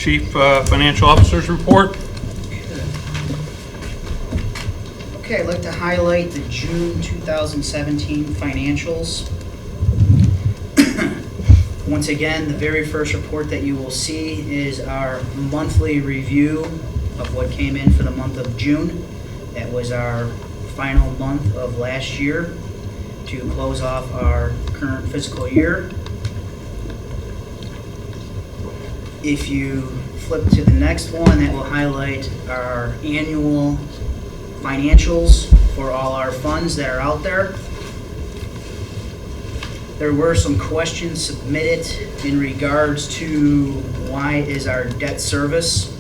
Chief Financial Officer's report. Okay, I'd like to highlight the June 2017 financials. Once again, the very first report that you will see is our monthly review of what came in for the month of June. That was our final month of last year to close off our current fiscal year. If you flip to the next one, that will highlight our annual financials for all our funds that are out there. There were some questions submitted in regards to why is our debt service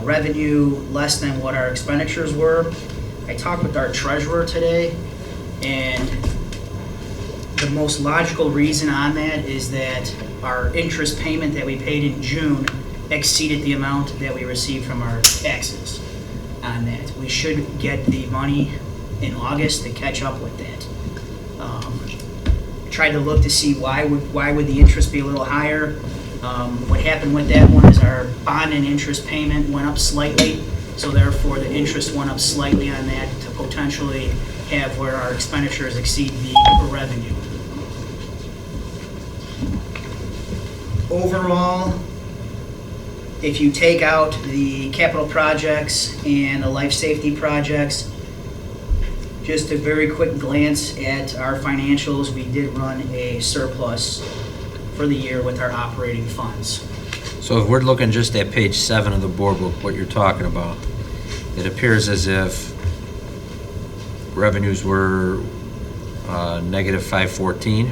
revenue less than what our expenditures were. I talked with our treasurer today, and the most logical reason on that is that our interest payment that we paid in June exceeded the amount that we received from our taxes on that. We should get the money in August to catch up with that. Tried to look to see why would the interest be a little higher. What happened with that one is our bond and interest payment went up slightly, so therefore the interest went up slightly on that to potentially have where our expenditures exceed the revenue. Overall, if you take out the capital projects and the life safety projects, just a very quick glance at our financials, we did run a surplus for the year with our operating funds. So if we're looking just at page 7 of the board book, what you're talking about, it appears as if revenues were negative 514.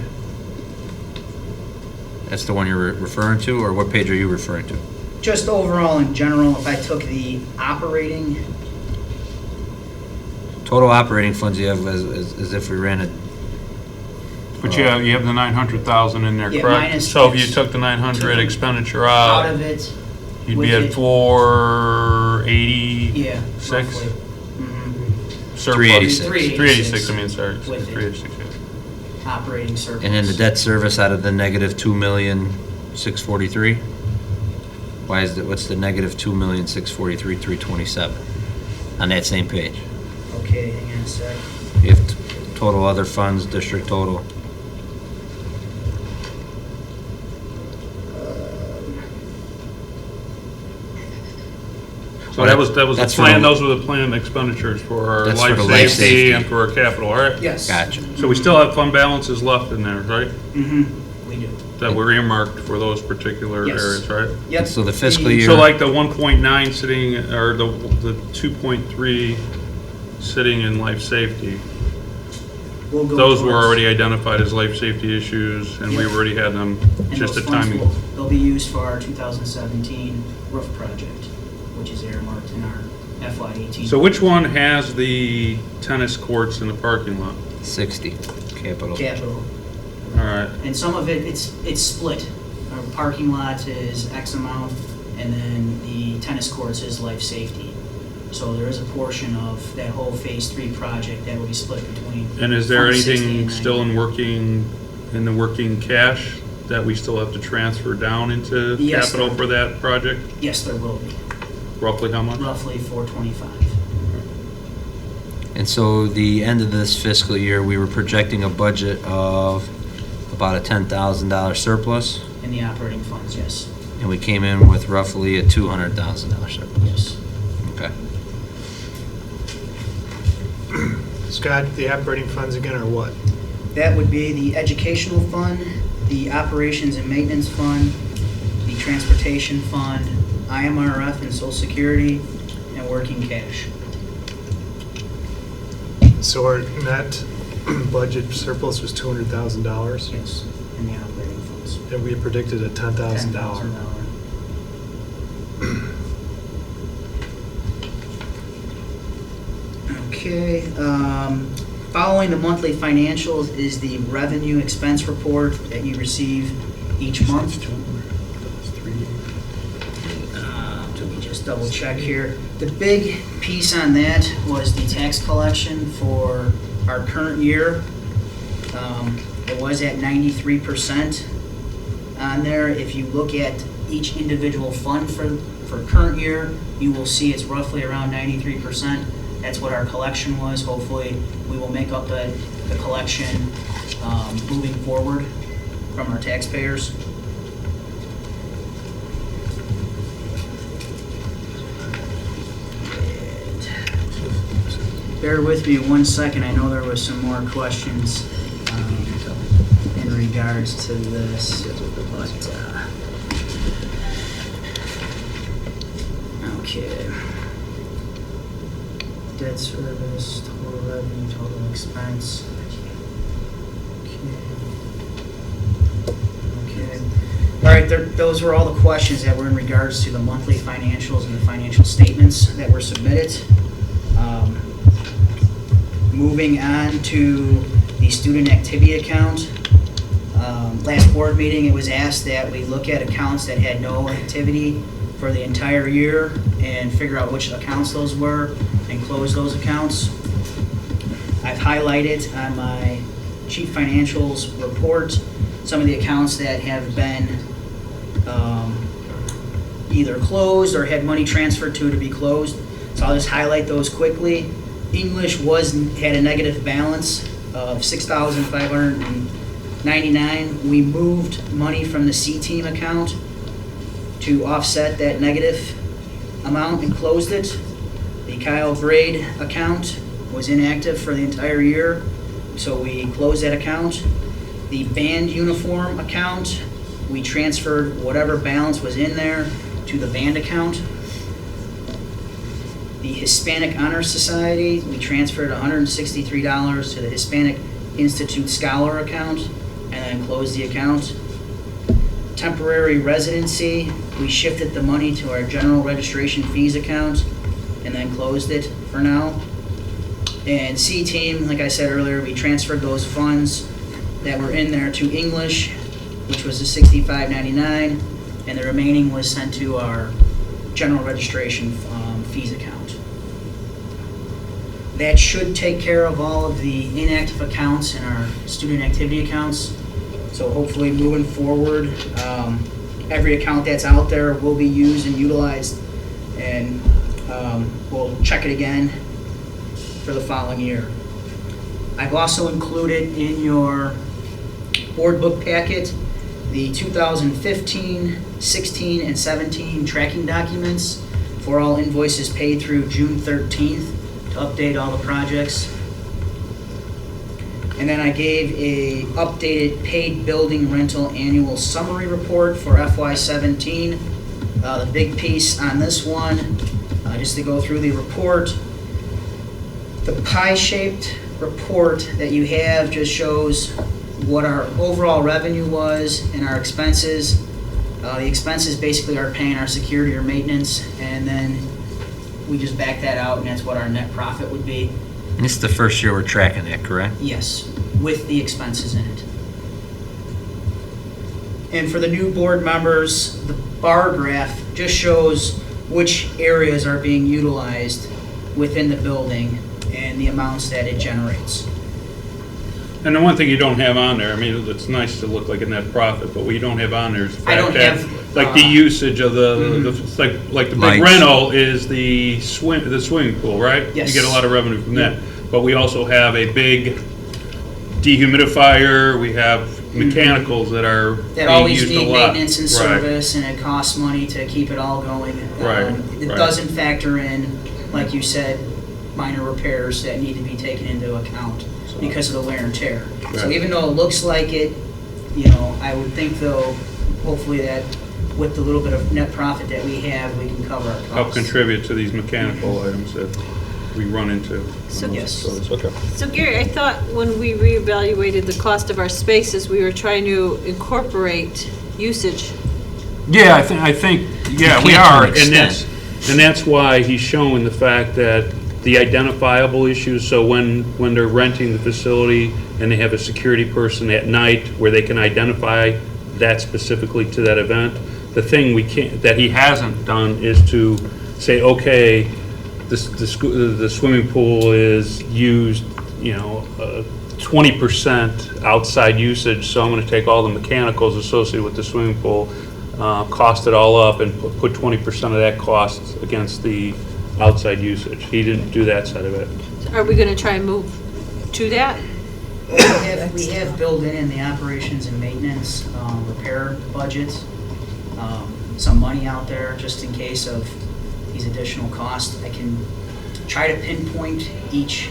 That's the one you're referring to, or what page are you referring to? Just overall in general, if I took the operating, Total operating funds you have as if we ran it. But you have the 900,000 in there, Yeah, correct? minus So if this. you took the 900 expenditure out out, of it, you'd with be at it- 486 yeah, roughly. surplus. 386. 386, I mean, sorry, With it. 386, yeah. Operating surplus. And then the debt service out of the negative 2,643,000. Why is that? What's the negative 2,643,327 on that same page? Okay, hang on a sec. You have total other funds, district total. So that was the That's plan, for the- those were the planned expenditures for our That's for life the life safety safety. and for our capital, all right? Yes. Gotcha. So we still have fund balances left in there, right? Mm-hmm, we do. That were earmarked for those particular Yes. areas, right? Yep. So the fiscal The- year- So like the 1.9 sitting, or the 2.3 sitting in life safety, We'll go those were towards- already identified as life safety issues, and we Yep. already had them, and just those a funds timing. they'll be used for our 2017 roof project, which is earmarked in our FY18. So which one has the tennis courts in the parking lot? 60, capital. Capital. All right, And some of it, it's split. Our parking lot is X amount, and then the tennis courts is life safety. So there is a portion of that whole Phase 3 project that will be split between. and is there Fund 60 anything and still 90. in the working cash that we still have to transfer down into Yes, capital sir. for that project? Yes, there will be, Roughly how much? roughly 425. And so the end of this fiscal year, we were projecting a budget of about a $10,000 surplus, In the operating funds, yes, and we came in with roughly a $200,000 surplus. yes. Okay. Scott, the operating funds again are what? That would be the educational fund, the operations and maintenance fund, the transportation fund, IMRF and Social Security, and working cash. So our net budget surplus was $200,000, Yes, in the operating funds. and we predicted a $10,000. $10,000. Okay, following the monthly financials is the revenue expense report that you receive each month. Let me just double check here. The big piece on that was the tax collection for our current year. It was at 93% on there. If you look at each individual fund for current year, you will see it's roughly around 93%. That's what our collection was. Hopefully, we will make up the collection moving forward from our taxpayers. Bear with me 1 second. I know there was some more questions in regards to this, but okay. Debt service, total revenue, total expense. Okay. All right, those were all the questions that were in regards to the monthly financials and the financial statements that were submitted. Moving on to the student activity account. Last board meeting, it was asked that we look at accounts that had no activity for the entire year and figure out which accounts those were and close those accounts. I've highlighted on my chief financials report some of the accounts that have been either closed or had money transferred to be closed. So I'll just highlight those quickly. English had a negative balance of $6,599. We moved money from the C-Team account to offset that negative amount and closed it. The Kyle Braid account was inactive for the entire year, so we closed that account. The band uniform account, we transferred whatever balance was in there to the band account. The Hispanic Honor Society, we transferred $163 to the Hispanic Institute Scholar account and then closed the account. Temporary residency, we shifted the money to our general registration fees account and then closed it for now. And C-Team, like I said earlier, we transferred those funds that were in there to English, which was the $65.99, and the remaining was sent to our general registration fees account. That should take care of all of the inactive accounts in our student activity accounts. So hopefully moving forward, every account that's out there will be used and utilized, and we'll check it again for the following year. I've also included in your board book packet the 2015, 16, and 17 tracking documents for all invoices paid through June 13th to update all the projects. And then I gave a updated paid building rental annual summary report for FY17. The big piece on this one, just to go through the report, the pie-shaped report that you have just shows what our overall revenue was and our expenses. The expenses basically are paying our security or maintenance, and then we just back that out, and that's what our net profit would be. And this is the first year we're tracking that, correct? Yes, with the expenses in it. And for the new board members, the bar graph just shows which areas are being utilized within the building and the amounts that it generates. And the one thing you don't have on there, I mean, it's nice to look like a net profit, but what you don't have on there is the I fact don't that, have, like the usage of it's like the big Lights. rental is the swimming pool, right? Yes. You get a lot of revenue from that. But we also have a big dehumidifier, we have mechanicals that are that being always used a need lot. maintenance and Right. service, and it costs money to keep it all going. Right, It right. doesn't factor in, like you said, minor repairs that need to be taken into account because of the wear and tear. So Right. even though it looks like it, I would think though, hopefully that with the little bit of net profit that we have, we can cover our costs. Help contribute to these mechanical items that we run into. So- Yes. Okay. So Gary, I thought when we reevaluated the cost of our spaces, we were trying to incorporate usage. Yeah, I think, yeah, You we can't to are, an extent. and that's why he's showing the fact that the identifiable issues, so when they're renting the facility and they have a security person at night where they can identify that specifically to that event, the thing that he hasn't done is to say, okay, the swimming pool is used, 20% outside usage, so I'm gonna take all the mechanicals associated with the swimming pool, cost it all up and put 20% of that cost against the outside usage. He didn't do that side of it. Are we gonna try and move to that? We have built in the operations and maintenance repair budget, some money out there just in case of these additional costs. I can try to pinpoint each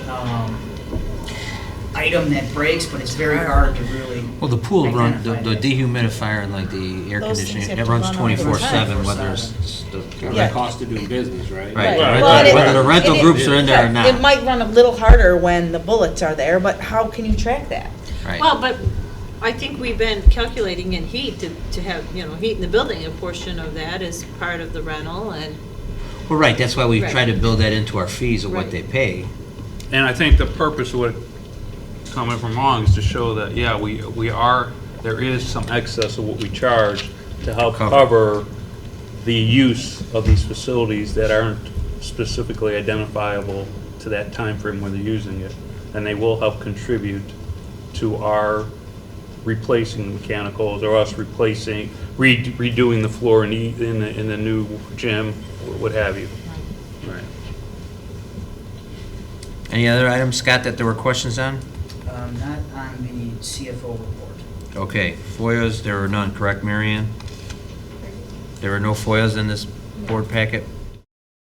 item that breaks, but it's very hard to really. Well, the pool run, the identify that. dehumidifier and like the air Those things conditioning, have it to runs run all the 24/7, time. whether it's Yeah. The cost of doing business, right? Right, Right. Well, and whether the rental it- groups are in there or It not. might run a little harder when the bullets are there, but how can you track that? Right. Well, but I think we've been calculating in heat to have, heat in the building, a portion of that is part of the rental and. Well, right, that's why we Right. try to build that into our fees of what Right. they pay. And I think the purpose of what, coming from wrong, is to show that, yeah, there is some excess of what we charge to help cover the use of these facilities that aren't specifically identifiable to that time frame when they're using it. And they will help contribute to our replacing mechanicals or us replacing, redoing the floor in the new gym, what have you. Right. Any other items, Scott, that there were questions on? Not on the CFO report. Okay, FOIAs, there were none, correct, Mary Ann? There were no FOIAs in this board packet?